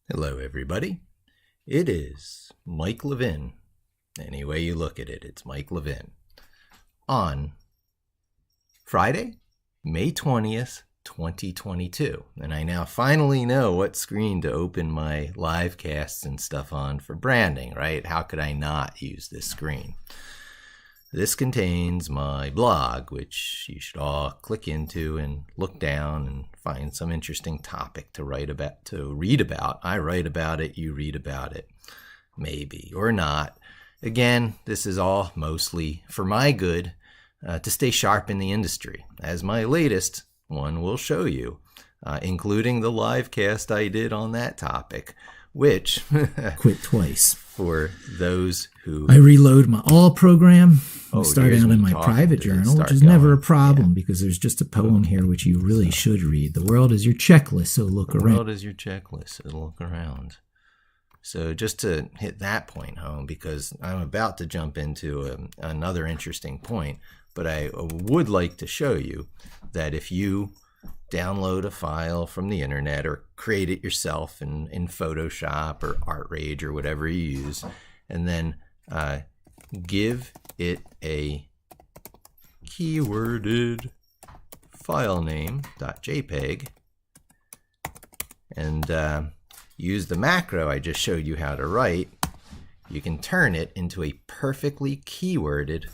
Hello, everybody. It is Mike Levin. Any way you look at it, it's Mike Levin. On Friday, May 20th, 2022. And I now finally know what screen to open my live casts and stuff on for branding, right? How could I not use this screen? This contains my blog, which you should all click into and look down and find some interesting topic to read about. I write about it, you read about it, maybe or not. Again, this is all mostly for my good, to stay sharp in the industry, as my latest one will show you, including the live cast I did on that topic, which quit twice. For those who... I reload my all program, start out in my private journal, which is never a problem because there's just a poem here which you really should read. The world is your checklist, so look around. The world is your checklist, so look around. So just to hit that point home, because I'm about to jump into another interesting point, but I would like to show you that if you download a file from the internet or create it yourself in Photoshop or ArtRage or whatever you use, and then give it a keyworded file name .jpg and use the macro I just showed you how to write, you can turn it into a perfectly keyworded,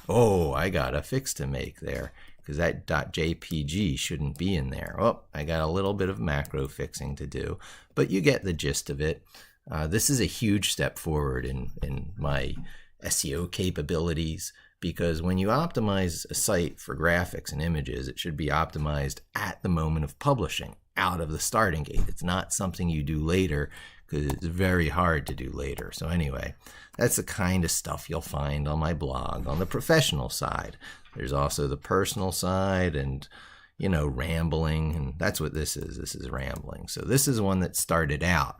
I got a fix to make there, because that .jpg shouldn't be in there. I got a little bit of macro fixing to do, but you get the gist of it. This is a huge step forward in my SEO capabilities, because when you optimize a site for graphics and images, it should be optimized at the moment of publishing, out of the starting gate. It's not something you do later, because it's very hard to do later. So anyway, that's the kind of stuff you'll find on my blog on the professional side. There's also the personal side and, rambling, and that's what this is. This is rambling. So this is one that started out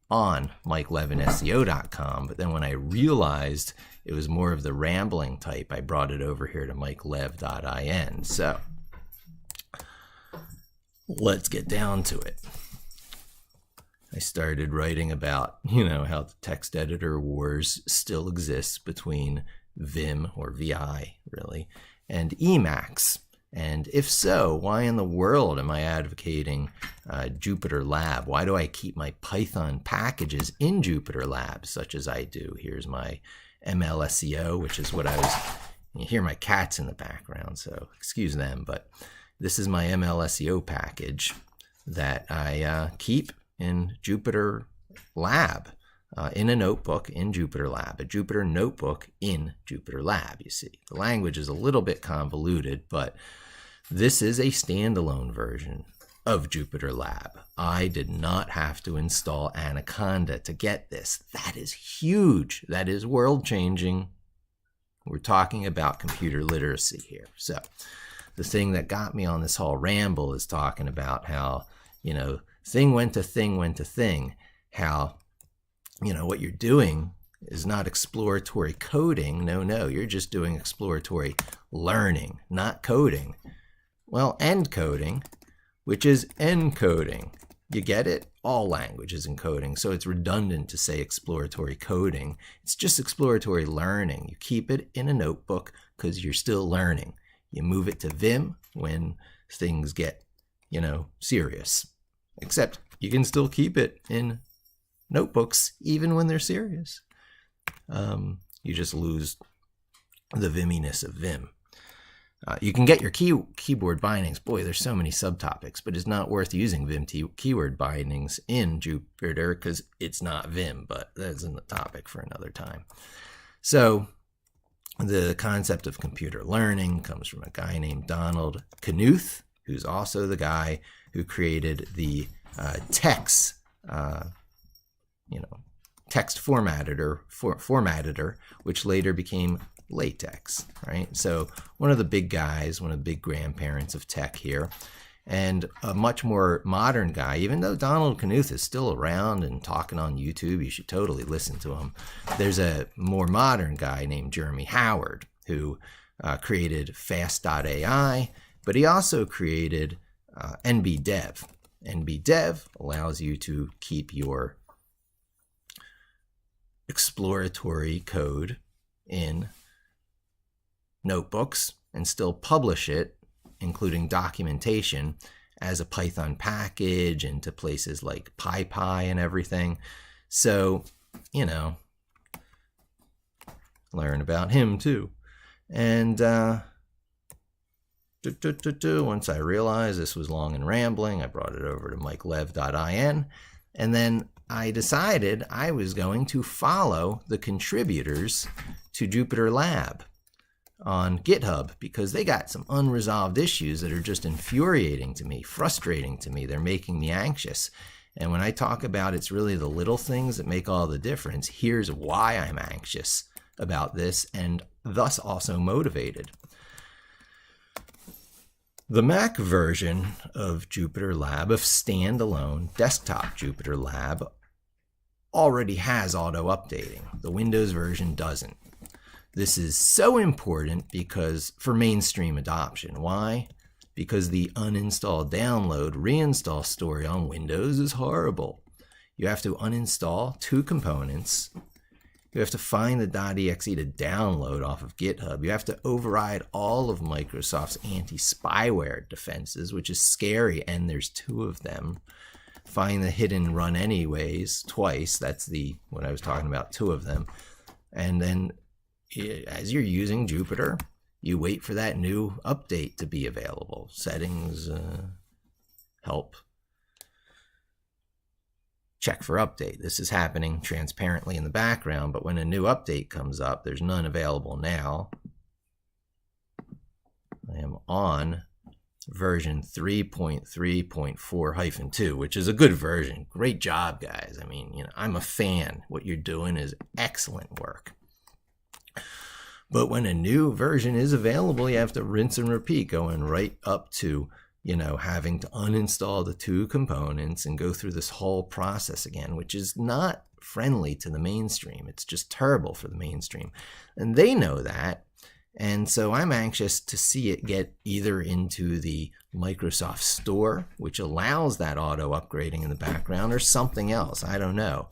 on MikeLevinSEO.com, but then when I realized it was more of the rambling type, I brought it over here to MikeLev.in. So let's get down to it. I started writing about, how the text editor wars still exists between Vim, or VI really, and Emacs. And if so, why in the world am I advocating JupyterLab? Why do I keep my Python packages in JupyterLab such as I do? Here's my MLSEO, which is what you hear my cats in the background, so excuse them, but this is my MLSEO package that I keep in JupyterLab. In a notebook in JupyterLab, a Jupyter notebook in JupyterLab, you see. The language is a little bit convoluted, but this is a standalone version of JupyterLab. I did not have to install Anaconda to get this. That is huge. That is world-changing. We're talking about computer literacy here. So the thing that got me on this whole ramble is talking about how, thing went to thing went to thing, how what you're doing is not exploratory coding. No, you're just doing exploratory learning, not coding. Well, encoding, which is encoding. You get it? All language is encoding, so it's redundant to say exploratory coding. It's just exploratory learning. You keep it in a notebook because you're still learning. You move it to Vim when things get, serious. Except you can still keep it in notebooks even when they're serious. You just lose the Viminess of Vim. You can get your keyboard bindings. Boy, there's so many subtopics, but it's not worth using Vim keyword bindings in Jupyter because it's not Vim, but that's in the topic for another time. So the concept of computer learning comes from a guy named Donald Knuth, who's also the guy who created the text formatter, which later became LaTeX, right? So one of the big guys, one of the big grandparents of tech here, and a much more modern guy, even though Donald Knuth is still around and talking on YouTube, you should totally listen to him. There's a more modern guy named Jeremy Howard who created Fast.ai, but he also created NBDev. NBDev allows you to keep your exploratory code in notebooks and still publish it, including documentation, as a Python package into places like PyPy and everything. So, you know, learn about him too. And once I realized this was long and rambling, I brought it over to mikelev.in, and then I decided I was going to follow the contributors to JupyterLab on GitHub, because they got some unresolved issues that are just infuriating to me, frustrating to me. They're making me anxious. And when I talk about it's really the little things that make all the difference, here's why I'm anxious about this and thus also motivated. The Mac version of JupyterLab, of standalone desktop JupyterLab, already has auto-updating. The Windows version doesn't. This is so important because for mainstream adoption. Why? Because the uninstall, download, reinstall story on Windows is horrible. You have to uninstall 2 components. You have to find the .exe to download off of GitHub. You have to override all of Microsoft's anti-spyware defenses, which is scary, and there's 2 of them. Find the hidden run anyways twice. That's what I was talking about, 2 of them. And then as you're using Jupyter, you wait for that new update to be available. Settings, help, check for update. This is happening transparently in the background, but when a new update comes up, there's none available now. I am on version 3.3.4-2, which is a good version. Great job, guys. I mean, you know, I'm a fan. What you're doing is excellent work. But when a new version is available, you have to rinse and repeat, going right up to, you know, having to uninstall the 2 components and go through this whole process again, which is not friendly to the mainstream. It's just terrible for the mainstream. And they know that. And so I'm anxious to see it get either into the Microsoft Store, which allows that auto upgrading in the background, or something else. I don't know.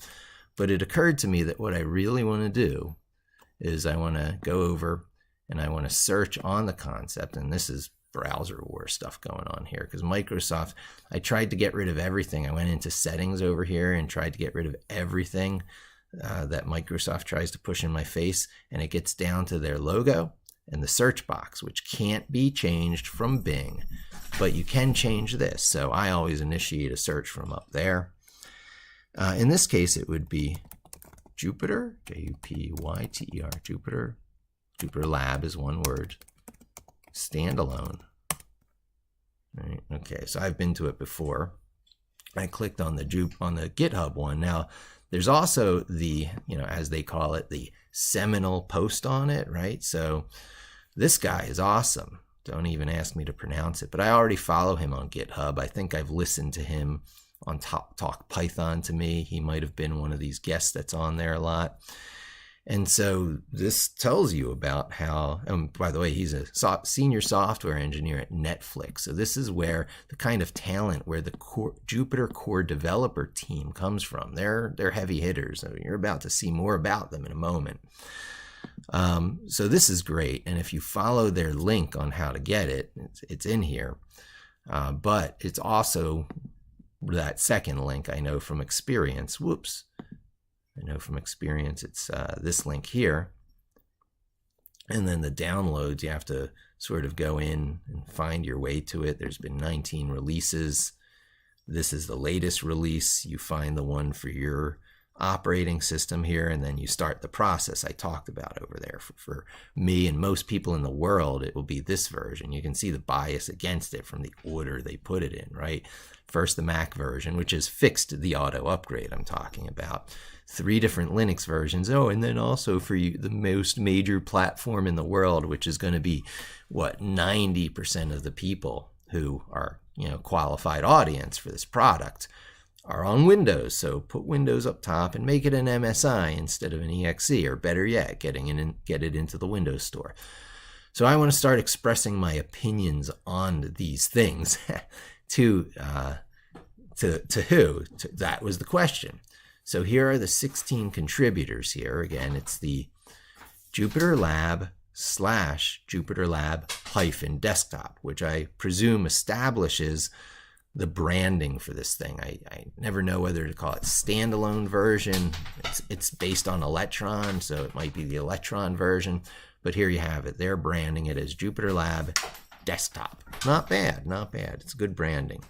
But it occurred to me that what I really want to do is I want to go over and I want to search on the concept, and this is browser war stuff going on here, because Microsoft, I tried to get rid of everything. I went into settings over here and tried to get rid of everything that Microsoft tries to push in my face, and it gets down to their logo and the search box, which can't be changed from Bing, but you can change this. So I always initiate a search from up there. In this case, it would be Jupyter, Jupyter, Jupyter. JupyterLab is one word. Standalone. Right. Okay, so I've been to it before. I clicked on the GitHub one. Now, there's also the, you know, as they call it, the seminal post on it, right? So this guy is awesome. Don't even ask me to pronounce it, but I already follow him on GitHub. I think I've listened to him on Talk Python to me. He might have been one of these guests that's on there a lot. And so this tells you about how, by the way, he's a senior software engineer at Netflix. So this is where the kind of talent where the Jupyter core developer team comes from. They're heavy hitters. So you're about to see more about them in a moment. So this is great. And if you follow their link on how to get it, it's in here. But it's also that second link I know from experience. Whoops. I know from experience it's this link here. And then the downloads, you have to sort of go in and find your way to it. There's been 19 releases. This is the latest release. You find the one for your operating system here, and then you start the process I talked about over there. For me and most people in the world, it will be this version. You can see the bias against it from the order they put it in, right? First, the Mac version, which has fixed the auto upgrade I'm talking about. 3 different Linux versions. Oh, and then also for you, the most major platform in the world, which is going to be, what, 90% of the people who are, you know, qualified audience for this product are on Windows. So put Windows up top and make it an MSI instead of an EXE, or better yet, get it into the Windows Store. So I want to start expressing my opinions on these things to who? That was the question. So here are the 16 contributors here. Again, it's the JupyterLab/JupyterLab-desktop, which I presume establishes the branding for this thing. I never know whether to call it standalone version. It's based on Electron, so it might be the Electron version. But here you have it. They're branding it as JupyterLab Desktop. Not bad, not bad. It's good branding.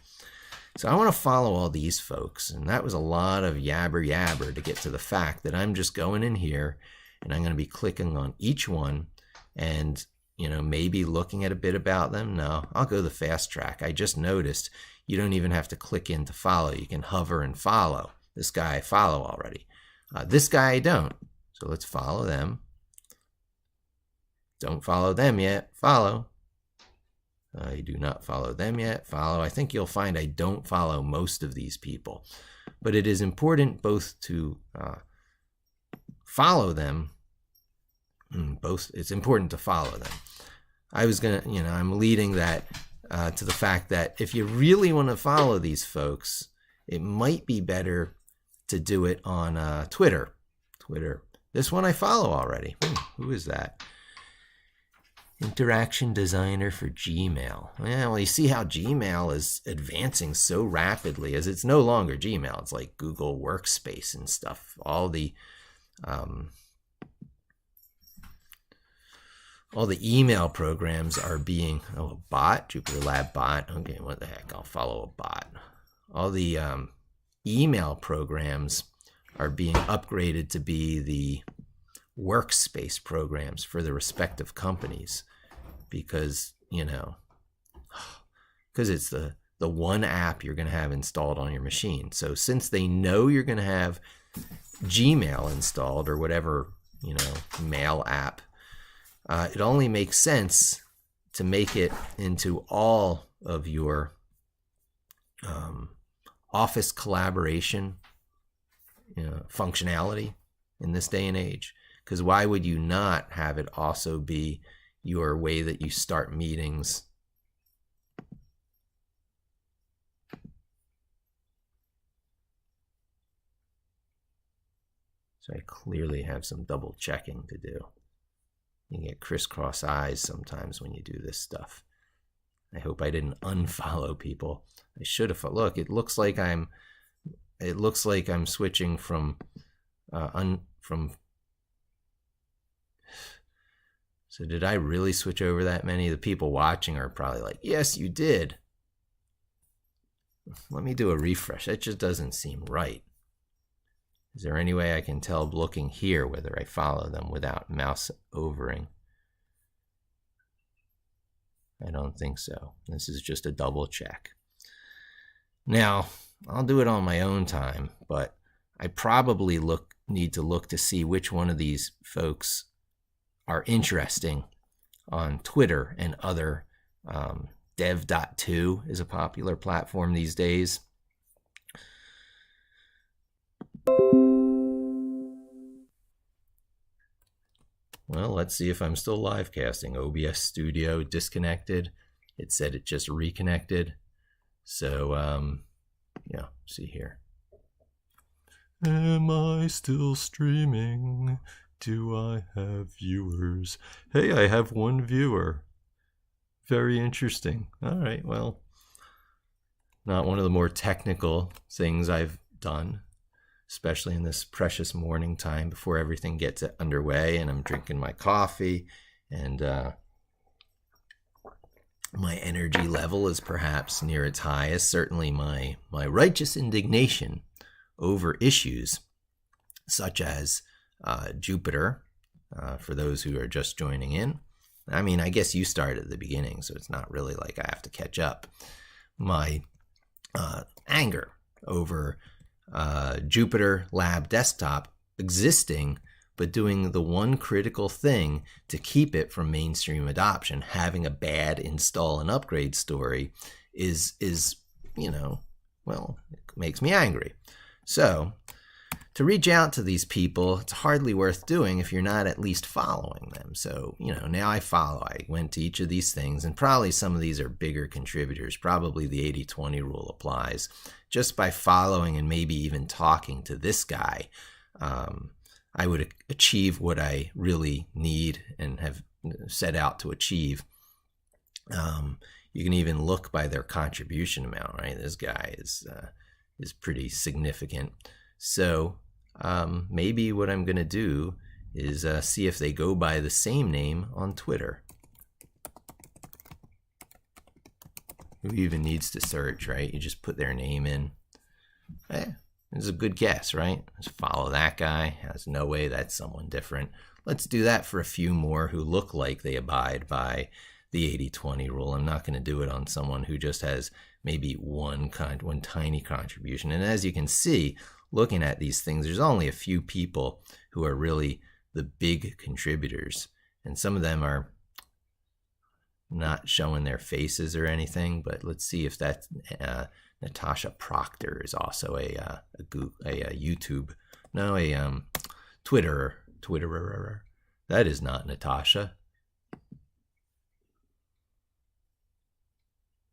So I want to follow all these folks, and that was a lot of yabber to get to the fact that I'm just going in here and I'm going to be clicking on each one and, you know, maybe looking at a bit about them. No, I'll go the fast track. I just noticed you don't even have to click in to follow. You can hover and follow. This guy I follow already. This guy I don't. So let's follow them. Don't follow them yet. Follow. I do not follow them yet. Follow. I think you'll find I don't follow most of these people. But it is important both to follow them. It's important to follow them. I was going to, you know, I'm leading that to the fact that if you really want to follow these folks, it might be better to do it on Twitter. This one I follow already. Who is that? Interaction designer for Gmail. Well, you see how Gmail is advancing so rapidly, as it's no longer Gmail. It's like Google Workspace and stuff. All the email programs are being, a bot, JupyterLab bot. Okay, what the heck? I'll follow a bot. All the email programs are being upgraded to be the workspace programs for the respective companies, because, you know, because it's the one app you're going to have installed on your machine. So since they know you're going to have Gmail installed or whatever, you know, mail app, it only makes sense to make it into all of your office collaboration, you know, functionality in this day and age. Because why would you not have it also be your way that you start meetings? So I clearly have some double checking to do. You get crisscross eyes sometimes when you do this stuff. I hope I didn't unfollow people. I should have. Look, it looks like I'm switching from So did I really switch over that many? The people watching are probably like, yes, you did. Let me do a refresh. That just doesn't seem right. Is there any way I can tell looking here whether I follow them without mouse overing? I don't think so. This is just a double check. Now, I'll do it on my own time, but I probably need to look to see which one of these folks are interesting on Twitter and other. Dev.to is a popular platform these days. Well, let's see if I'm still live casting. OBS Studio disconnected. It said it just reconnected. So, yeah, see here. Am I still streaming? Do I have viewers? Hey, I have one viewer. Very interesting. All right, well, not one of the more technical things I've done, especially in this precious morning time before everything gets underway and I'm drinking my coffee and my energy level is perhaps near its highest. Certainly my righteous indignation over issues such as Jupyter, for those who are just joining in. I mean, I guess you started at the beginning, so it's not really like I have to catch up. My anger over JupyterLab Desktop existing, but doing the one critical thing to keep it from mainstream adoption, having a bad install and upgrade story is, you know, well, it makes me angry. So to reach out to these people, it's hardly worth doing if you're not at least following them. So, now I follow. I went to each of these things, and probably some of these are bigger contributors. Probably the 80-20 rule applies. Just by following and maybe even talking to this guy, I would achieve what I really need and have set out to achieve. You can even look by their contribution amount, right? This guy is pretty significant. So maybe what I'm going to do is see if they go by the same name on Twitter. Who even needs to search, right? You just put their name in. This is a good guess, right? Let's follow that guy. There's no way that's someone different. Let's do that for a few more who look like they abide by the 80-20 rule. I'm not going to do it on someone who just has maybe one tiny contribution. And as you can see, looking at these things, there's only a few people who are really the big contributors. And some of them are not showing their faces or anything, but let's see if that Natasha Proctor is also a YouTube, no, a Twitterer. That is not Natasha.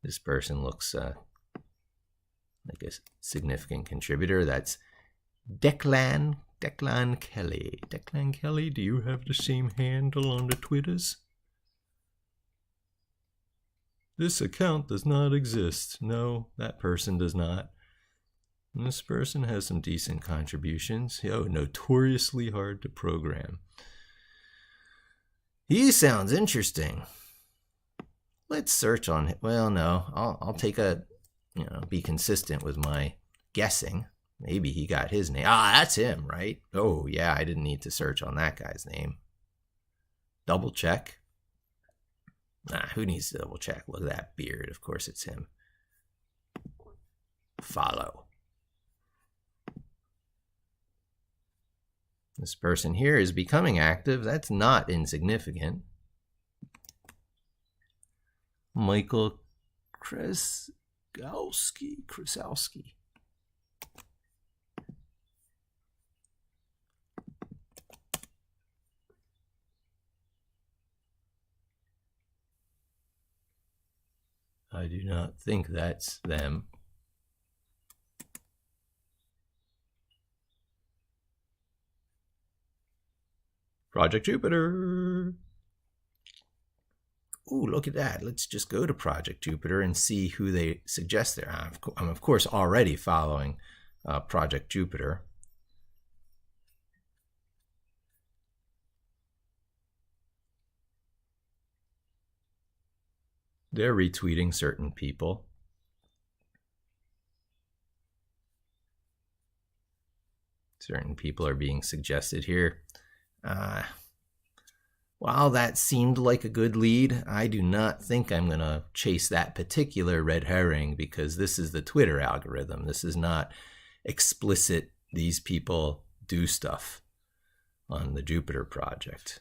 This person looks like a significant contributor. That's Declan Kelly. Declan Kelly, do you have the same handle on the Twitters? This account does not exist. No, that person does not. And this person has some decent contributions. Notoriously hard to program. He sounds interesting. Let's search on it. Well, no, I'll take be consistent with my guessing. Maybe he got his name. That's him, right? Oh, yeah, I didn't need to search on that guy's name. Double check. Who needs to double check? Look at that beard. Of course it's him. Follow. This person here is becoming active. That's not insignificant. Michael Krasowski. I do not think that's them. Project Jupyter. Ooh, look at that. Let's just go to Project Jupyter and see who they suggest there. I'm, of course, already following Project Jupyter. They're retweeting certain people. Certain people are being suggested here. While that seemed like a good lead, I do not think I'm going to chase that particular red herring because this is the Twitter algorithm. This is not explicit, these people do stuff on the Jupyter project.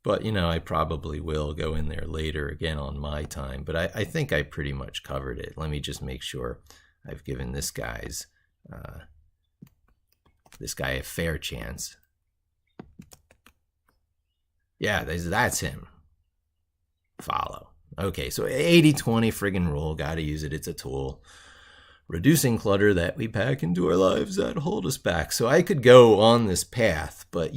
But, I probably will go in there later again on my time. But I think I pretty much covered it. Let me just make sure I've given this guy a fair chance. Yeah, that's him. Follow. Okay, so 80-20 friggin' rule. Got to use it. It's a tool. Reducing clutter that we pack into our lives that hold us back. So I could go on this path, but,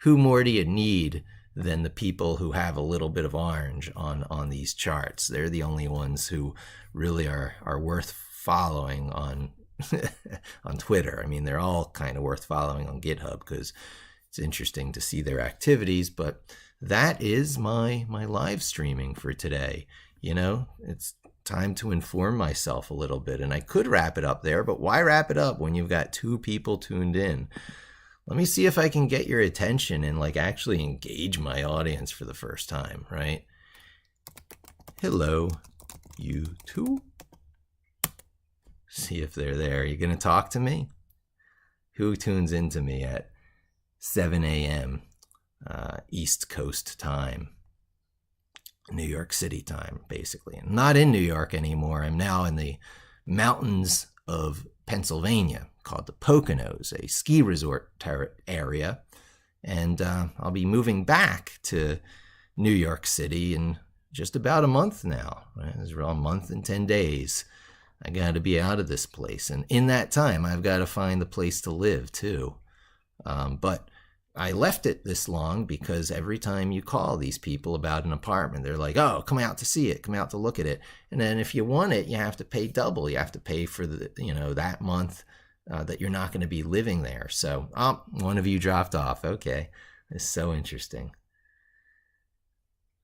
who more do you need than the people who have a little bit of orange on these charts? They're the only ones who really are worth following on on Twitter. I mean, they're all kind of worth following on GitHub because it's interesting to see their activities. But that is my live streaming for today. It's time to inform myself a little bit. And I could wrap it up there, but why wrap it up when you've got 2 people tuned in? Let me see if I can get your attention and actually engage my audience for the first time, right? Hello, you two. See if they're there. You gonna talk to me? Who tunes into me at 7 a.m. East Coast time? New York City time, basically. I'm not in New York anymore. I'm now in the mountains of Pennsylvania called the Poconos, a ski resort area. And I'll be moving back to New York City in just about a month now. Right? It's around a month and 10 days. I got to be out of this place. And in that time, I've got to find a place to live, too. But I left it this long because every time you call these people about an apartment, they're like, oh, come out to see it, come out to look at it. And then if you want it, you have to pay double. You have to pay for the, that month that you're not going to be living there. So, one of you dropped off. Okay. It's so interesting.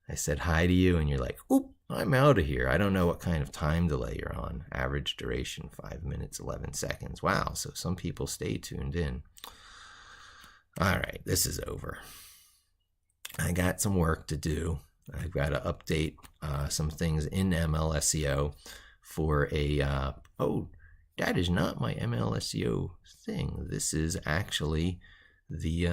I said hi to you and you're like, oop, I'm out of here. I don't know what kind of time delay you're on. Average duration, 5 minutes, 11 seconds. Wow. So some people stay tuned in. All right, this is over. I got some work to do. I've got to update some things in MLSEO for a, oh, that is not my MLSEO thing. This is actually the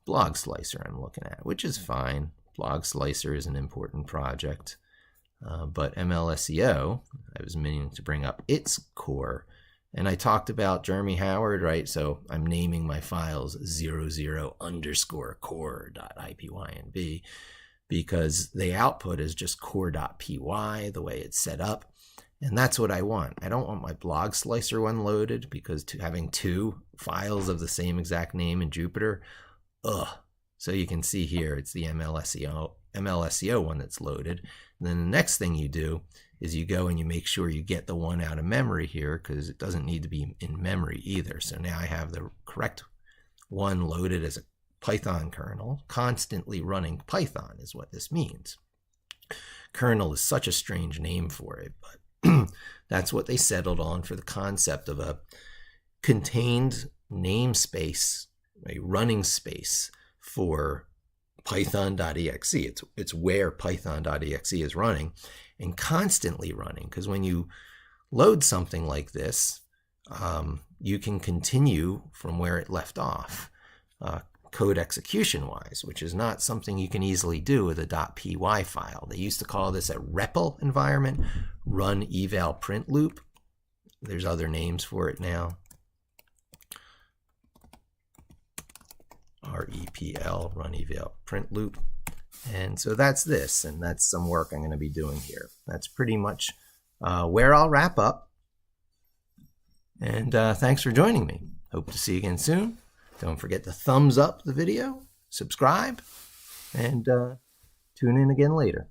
blog slicer I'm looking at, which is fine. Blog slicer is an important project. But MLSEO, I was meaning to bring up its core. And I talked about Jeremy Howard, right? So I'm naming my files 00_core.ipynb because the output is just core.py, the way it's set up. And that's what I want. I don't want my blog slicer one loaded because having two files of the same exact name in Jupyter, ugh. So you can see here, it's the MLSEO one that's loaded. And then the next thing you do is you go and you make sure you get the one out of memory here because it doesn't need to be in memory either. So now I have the correct one loaded as a Python kernel. Constantly running Python is what this means. Kernel is such a strange name for it, but that's what they settled on for the concept of a contained namespace, a running space for python.exe. It's where python.exe is running and constantly running, because when you load something like this, you can continue from where it left off, code execution wise, which is not something you can easily do with a .py file. They used to call this a REPL environment, run eval print loop. There's other names for it now. REPL, run eval print loop. And so that's this, and that's some work I'm going to be doing here. That's pretty much where I'll wrap up. And thanks for joining me. Hope to see you again soon. Don't forget to thumbs up the video, subscribe, and tune in again later.